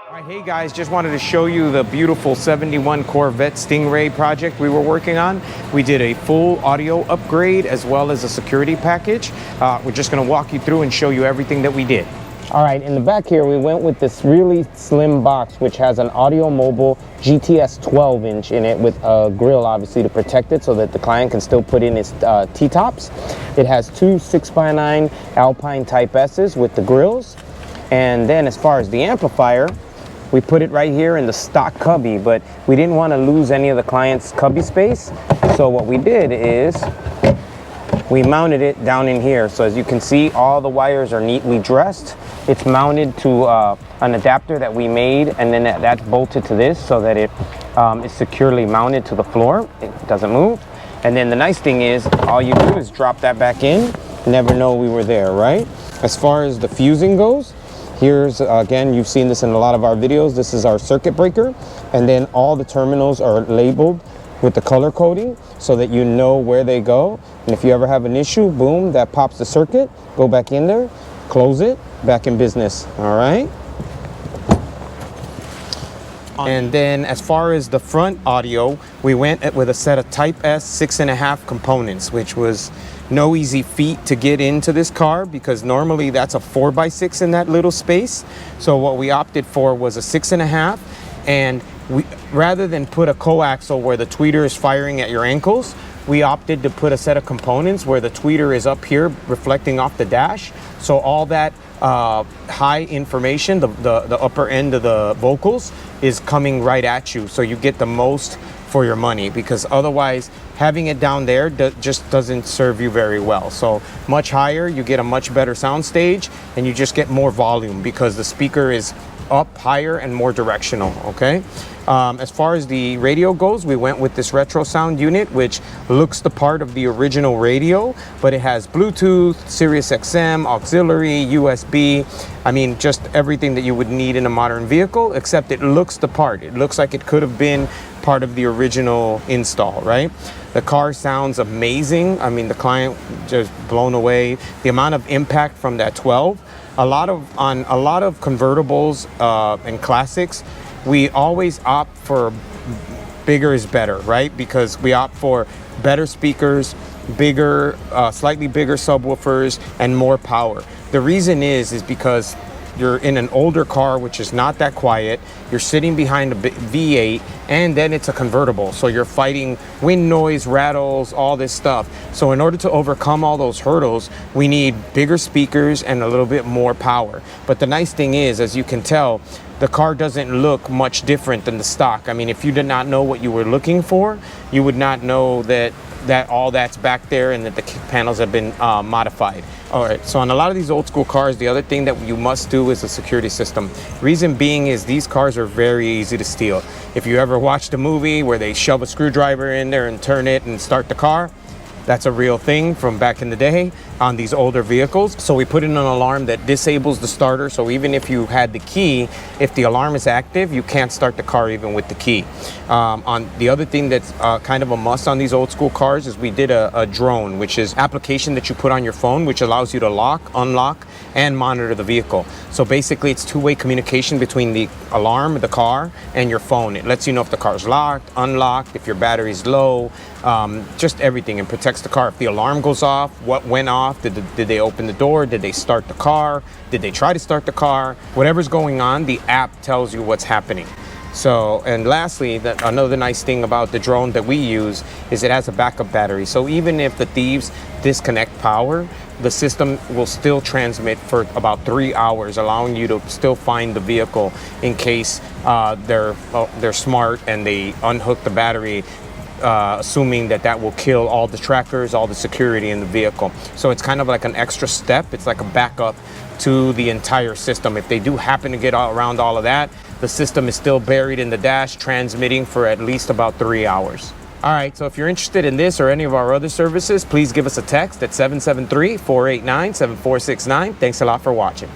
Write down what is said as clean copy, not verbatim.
All right, hey guys, just wanted to show you the beautiful 71 Corvette Stingray project we were working on. We did a full audio upgrade as well as a security package. We're just going to walk you through and show you everything that we did. All right, in the back here, we went with this really slim box, which has an Audio Mobile GTS 12-inch in it with a grill, obviously, to protect it so that the client can still put in his T-tops. It has two 6x9 Alpine Type S's with the grills. And then as far as the amplifier, we put it right here in the stock cubby, but we didn't want to lose any of the client's cubby space. So what we did is we mounted it down in here. So as you can see, all the wires are neatly dressed. It's mounted to an adapter that we made, and then that's bolted to this so that it is securely mounted to the floor. It doesn't move. And then the nice thing is, all you do is drop that back in. Never know we were there, right? As far as the fusing goes, here's, again, you've seen this in a lot of our videos. This is our circuit breaker. And then all the terminals are labeled with the color coding so that you know where they go. And if you ever have an issue, boom, that pops the circuit. Go back in there, close it, back in business, all right? And then as far as the front audio, we went with a set of Type S 6.5 components, which was no easy feat to get into this car because normally that's a 4x6 in that little space. So what we opted for was a 6.5, and we, rather than put a coaxial where the tweeter is firing at your ankles, we opted to put a set of components where the tweeter is up here reflecting off the dash. So all that high information, the upper end of the vocals, is coming right at you. So you get the most for your money, because otherwise having it down there just doesn't serve you very well. So much higher, you get a much better sound stage, and you just get more volume because the speaker is up higher and more directional, okay? As far as the radio goes, we went with this retro sound unit, which looks the part of the original radio, but it has Bluetooth, Sirius XM, auxiliary, USB. I mean, just everything that you would need in a modern vehicle, except it looks the part. It looks like it could have been part of the original install, right? The car sounds amazing. I mean, the client just blown away. The amount of impact from that 12. On a lot of convertibles and classics, we always opt for bigger is better, right? Because we opt for better speakers, bigger, slightly bigger subwoofers, and more power. The reason is because you're in an older car, which is not that quiet. You're sitting behind a V8, and then it's a convertible. So you're fighting wind noise, rattles, all this stuff. So in order to overcome all those hurdles, we need bigger speakers and a little bit more power. But the nice thing is, as you can tell, the car doesn't look much different than the stock. I mean, if you did not know what you were looking for, you would not know that all that's back there and that the panels have been modified. All right, so on a lot of these old school cars, the other thing that you must do is a security system. Reason being is these cars are very easy to steal. If you ever watched a movie where they shove a screwdriver in there and turn it and start the car, that's a real thing from back in the day on these older vehicles. So we put in an alarm that disables the starter. So even if you had the key, if the alarm is active, you can't start the car even with the key. On the other thing that's kind of a must on these old school cars is we did a drone, which is application that you put on your phone, which allows you to lock, unlock, and monitor the vehicle. So basically it's two-way communication between the alarm, the car, and your phone. It lets you know if the car's locked, unlocked, if your battery's low, just everything, and protects the car. If the alarm goes off, what went off, did they open the door, did they start the car, did they try to start the car, whatever's going on, the app tells you what's happening. So, and lastly, another nice thing about the drone that we use is it has a backup battery. So even if the thieves disconnect power, the system will still transmit for about 3 hours, allowing you to still find the vehicle in case they're smart and they unhook the battery, assuming that will kill all the trackers, all the security in the vehicle. So it's kind of like an extra step. It's like a backup to the entire system. If they do happen to get around all of that, the system is still buried in the dash, transmitting for at least about 3 hours. All right, so if you're interested in this or any of our other services, please give us a text at 773-489-7469. Thanks a lot for watching.